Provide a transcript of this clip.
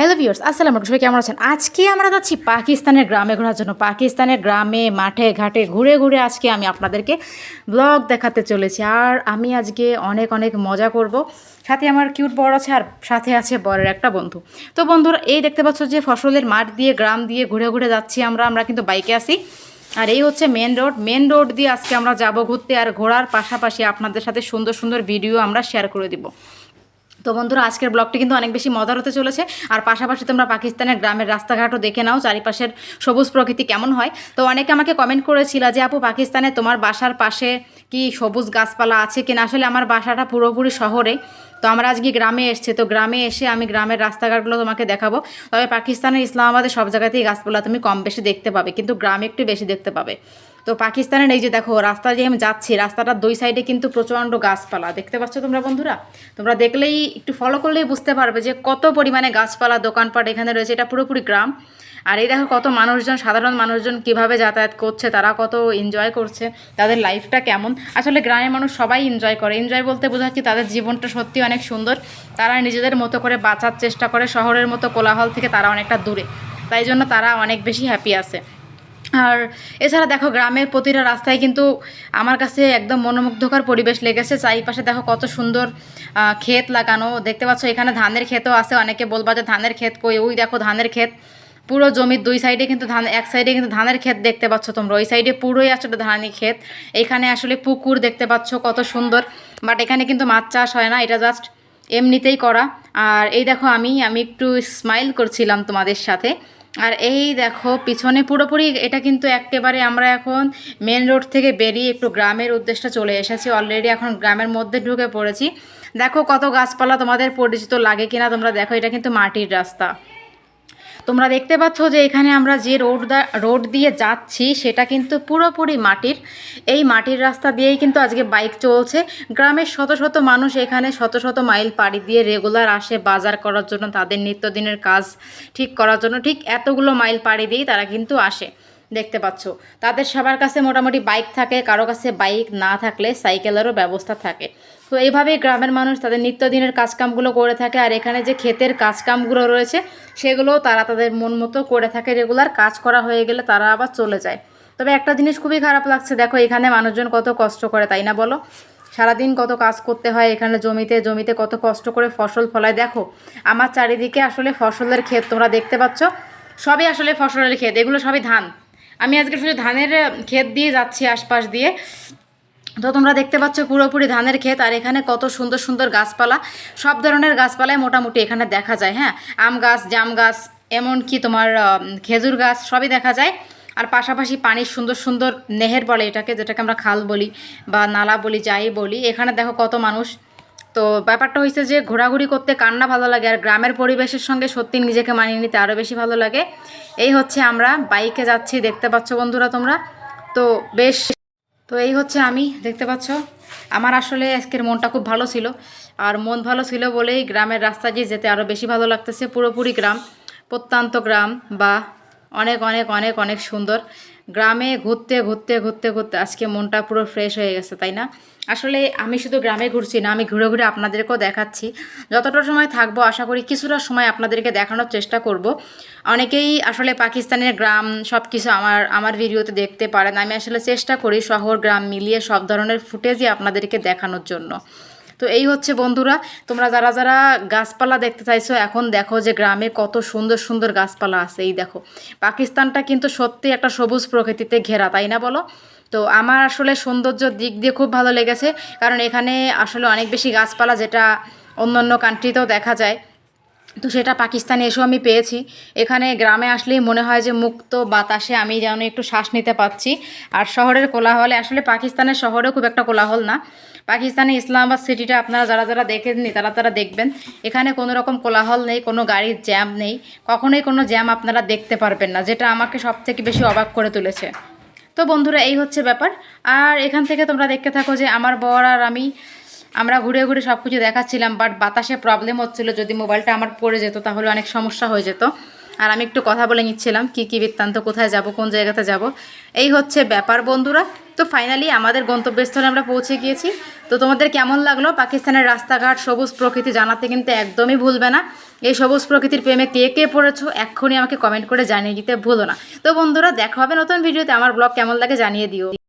Hello viewers, আসসালামু আলাইকুম। সবাই কেমন আছেন? আজকে আমরা যাচ্ছি পাকিস্তানের গ্রামে ঘোরার জন্য। পাকিস্তানের গ্রামে মাঠে ঘাটে ঘুরে ঘুরে আজকে আমি আপনাদেরকে ব্লগ দেখাতে চলেছি। আর আমি আজকে অনেক অনেক মজা করব। সাথে আমার কিউট বর আছে আর সাথে আছে বরের একটা বন্ধু। তো বন্ধুরা, এই দেখতে পাচ্ছ যে ফসলের মাঠ দিয়ে গ্রাম দিয়ে ঘুরে ঘুরে যাচ্ছি আমরা কিন্তু বাইকে আসি। আর এই হচ্ছে মেন রোড দিয়ে আজকে আমরা যাব ঘুরতে। আর ঘোরার পাশাপাশি আপনাদের সাথে সুন্দর সুন্দর ভিডিও আমরা শেয়ার করে দিব। তো বন্ধুরা, আজকের ব্লগটি কিন্তু অনেক বেশি মজার হতে চলেছে। আর পাশাপাশি তোমরা পাকিস্তানের গ্রামের রাস্তাঘাটও দেখে নাও, চারিপাশের সবুজ প্রকৃতি কেমন হয়। তো অনেকে আমাকে কমেন্ট করেছিল যে আপু, পাকিস্তানে তোমার বাসার পাশে কি সবুজ গাছপালা আছে কিনা। আসলে আমার বাসাটা পুরোপুরি শহরে, তো আমরা আজকে গ্রামে এসেছি। তো গ্রামে এসে আমি গ্রামের রাস্তাঘাটগুলো তোমাকে দেখাবো। তবে পাকিস্তানের ইসলামাবাদের সব জায়গাতেই গাছপালা তুমি কম বেশি দেখতে পাবে, কিন্তু গ্রামে একটু বেশি দেখতে পাবে। তো পাকিস্তানের এই যে দেখো রাস্তা দিয়ে আমি যাচ্ছি, রাস্তাটার দুই সাইডে কিন্তু প্রচণ্ড গাছপালা দেখতে পাচ্ছ তোমরা বন্ধুরা। তোমরা দেখলেই একটু ফলো করলেই বুঝতে পারবে যে কত পরিমাণে গাছপালা দোকানপাট এখানে রয়েছে। এটা পুরোপুরি গ্রাম। আর এই দেখো কত মানুষজন, সাধারণ মানুষজন কিভাবে যাতায়াত করছে, তারা কত এনজয় করছে, তাদের লাইফটা কেমন। আসলে গ্রামের মানুষ সবাই এনজয় করে। এনজয় বলতে বোঝাচ্ছি তাদের জীবনটা সত্যি অনেক সুন্দর। তারা নিজেদের মতো করে বাঁচার চেষ্টা করে, শহরের মতো কোলাহল থেকে তারা অনেকটা দূরে, তাই জন্য তারা অনেক বেশি হ্যাপি আছে। আর এছাড়া দেখো গ্রামের প্রতিটা রাস্তায় কিন্তু আমার কাছে একদম মনোমুগ্ধকর পরিবেশ লেগেছে। চারিপাশে দেখো কত সুন্দর ক্ষেত লাগানো দেখতে পাচ্ছ। এখানে ধানের ক্ষেতও আছে। অনেকে বলবা যে ধানের ক্ষেত কই, ওই দেখো ধানের ক্ষেত। পুরো জমির দুই সাইডে কিন্তু ধান, এক সাইডে কিন্তু ধানের ক্ষেত দেখতে পাচ্ছ তোমরা, ওই সাইডে পুরোই আসলে ধানের ক্ষেত। এখানে আসলে পুকুর দেখতে পাচ্ছ কত সুন্দর, বাট এখানে কিন্তু মাছ চাষ হয় না, এটা জাস্ট এমনিতেই করা। আর এই দেখো আমি একটু স্মাইল করছিলাম তোমাদের সাথে। আর এই দেখো পিছনে পুরোপুরি এটা কিন্তু একেবারে আমরা এখন মেন রোড থেকে বেরিয়ে একটু গ্রামের উদ্দেশ্যে চলে এসেছি। অলরেডি এখন গ্রামের মধ্যে ঢুকে পড়েছি। দেখো কত গাছপালা, তোমাদের পরিচিত লাগে কিনা তোমরা দেখো। এটা কিন্তু মাটির রাস্তা। তোমরা দেখতে পাচ্ছ যে এখানে আমরা যে রোড দিয়ে যাচ্ছি সেটা কিন্তু পুরোপুরি মাটির। এই মাটির রাস্তা দিয়েই কিন্তু আজকে বাইক চলছে। গ্রামের শত শত মানুষ এখানে শত শত মাইল পাড়ি দিয়ে রেগুলার আসে বাজার করার জন্য, তাদের নিত্যদিনের কাজ ঠিক করার জন্য। ঠিক এতগুলো মাইল পাড়ি দিয়েই তারা কিন্তু আসে। দেখতে পাচ্ছ তাদের সবার কাছে মোটামুটি বাইক থাকে, কারো কাছে বাইক না থাকলে সাইকেলেরও ব্যবস্থা থাকে। তো এইভাবেই গ্রামের মানুষ তাদের নিত্যদিনের কাজকামগুলো করে থাকে। আর এখানে যে ক্ষেতের কাজকামগুলো রয়েছে সেগুলোও তারা তাদের মন মতো করে থাকে। রেগুলার কাজ করা হয়ে গেলে তারা আবার চলে যায়। তবে একটা জিনিস খুবই খারাপ লাগছে, দেখো এখানে মানুষজন কত কষ্ট করে, তাই না বলো? সারাদিন কত কাজ করতে হয় এখানে, জমিতে জমিতে কত কষ্ট করে ফসল ফলায়। দেখো আমার চারিদিকে আসলে ফসলের ক্ষেত তোমরা দেখতে পাচ্ছ, সবই আসলে ফসলের ক্ষেত, এগুলো সবই ধান। আমি আজকে শুধু ধানের ক্ষেত দিয়ে যাচ্ছি আশপাশ দিয়ে। তো তোমরা দেখতে পাচ্ছ পুরোপুরি ধানের ক্ষেত। আর এখানে কত সুন্দর সুন্দর গাছপালা, সব ধরনের গাছপালাই মোটামুটি এখানে দেখা যায়। হ্যাঁ, আম গাছ, জাম গাছ, এমনকি তোমার খেজুর গাছ সবই দেখা যায়। আর পাশাপাশি পানির সুন্দর সুন্দর নেহের বলে এটাকে, যেটাকে আমরা খাল বলি বা নালা বলি, যাই বলি। এখানে দেখো কত মানুষ। তো ব্যাপারটা হয়েছে যে ঘোরাঘুরি করতে কার না ভালো লাগে, আর গ্রামের পরিবেশের সঙ্গে সত্যি নিজেকে মানিয়ে নিতে আরও বেশি ভালো লাগে। এই হচ্ছে আমরা বাইকে যাচ্ছি, দেখতে পাচ্ছ বন্ধুরা তোমরা। তো বেশ, তো এই হচ্ছে আমি, দেখতে পাচ্ছ। আমার আসলে আজকের মনটা খুব ভালো ছিল। আর মন ভালো ছিল বলেই গ্রামের রাস্তা দিয়ে যেতে আরও বেশি ভালো লাগতেছে। পুরোপুরি গ্রাম, প্রত্যন্ত গ্রাম, বা অনেক অনেক অনেক অনেক সুন্দর। গ্রামে ঘুরতে ঘুরতে ঘুরতে ঘুরতে আজকে মনটা পুরো ফ্রেশ হয়ে গেছে, তাই না? আসলে আমি শুধু গ্রামে ঘুরছি না, আমি ঘুরে ঘুরে আপনাদেরকেও দেখাচ্ছি। যতটা সময় থাকবো আশা করি কিছুটা সময় আপনাদেরকে দেখানোর চেষ্টা করব। অনেকেই আসলে পাকিস্তানের গ্রাম সব কিছু আমার ভিডিওতে দেখতে পারেন। আমি আসলে চেষ্টা করি শহর গ্রাম মিলিয়ে সব ধরনের ফুটেজই আপনাদেরকে দেখানোর জন্য। তো এই হচ্ছে বন্ধুরা, তোমরা যারা যারা গাছপালা দেখতে চাইছো, এখন দেখো যে গ্রামে কত সুন্দর সুন্দর গাছপালা আছে। এই দেখো, পাকিস্তানটা কিন্তু সত্যি একটা সবুজ প্রকৃতিতে ঘেরা, তাই না বলো? তো আমার আসলে সৌন্দর্য দিক দিয়ে খুব ভালো লেগেছে, কারণ এখানে আসলে অনেক বেশি গাছপালা, যেটা অন্যান্য কান্ট্রিতেও দেখা যায়। তো সেটা পাকিস্তানে এসেও আমি পেয়েছি। এখানে গ্রামে আসলেই মনে হয় যে মুক্ত বাতাসে আমি যেন একটু শ্বাস নিতে পারছি। আর শহরের কোলাহলে, আসলে পাকিস্তানের শহরেও খুব একটা কোলাহল না। পাকিস্তানে ইসলামাবাদ সিটিটা আপনারা যারা যারা দেখেননি তারা দেখবেন। এখানে কোনো রকম কোলাহল নেই, কোনো গাড়ির জ্যাম নেই, কখনোই কোনো জ্যাম আপনারা দেখতে পারবেন না, যেটা আমাকে সবথেকে বেশি অবাক করে তুলেছে। তো বন্ধুরা, এই হচ্ছে ব্যাপার। আর এখান থেকে তোমরা দেখতে থাকো যে আমার বর আর আমরা ঘুরে ঘুরে সব কিছু দেখাচ্ছিলাম। বাট বাতাসে প্রবলেম হচ্ছিলো, যদি মোবাইলটা আমার পড়ে যেত তাহলে অনেক সমস্যা হয়ে যেত। আর আমি একটু কথা বলে নিচ্ছিলাম কী কী বৃত্তান্ত, কোথায় যাব, কোন জায়গাতে যাব। এই হচ্ছে ব্যাপার বন্ধুরা। তো ফাইনালি আমাদের গন্তব্যস্থলে আমরা পৌঁছে গিয়েছি। তো তোমাদের কেমন লাগলো পাকিস্তানের রাস্তাঘাট, সবুজ প্রকৃতি জানাতে কিন্তু একদমই ভুলবে না। এই সবুজ প্রকৃতির প্রেমে কে কে পড়েছো এক্ষুনি আমাকে কমেন্ট করে জানিয়ে দিতে ভুলো না। তো বন্ধুরা দেখা হবে নতুন ভিডিওতে। আমার ব্লগ কেমন লাগে জানিয়ে দিও।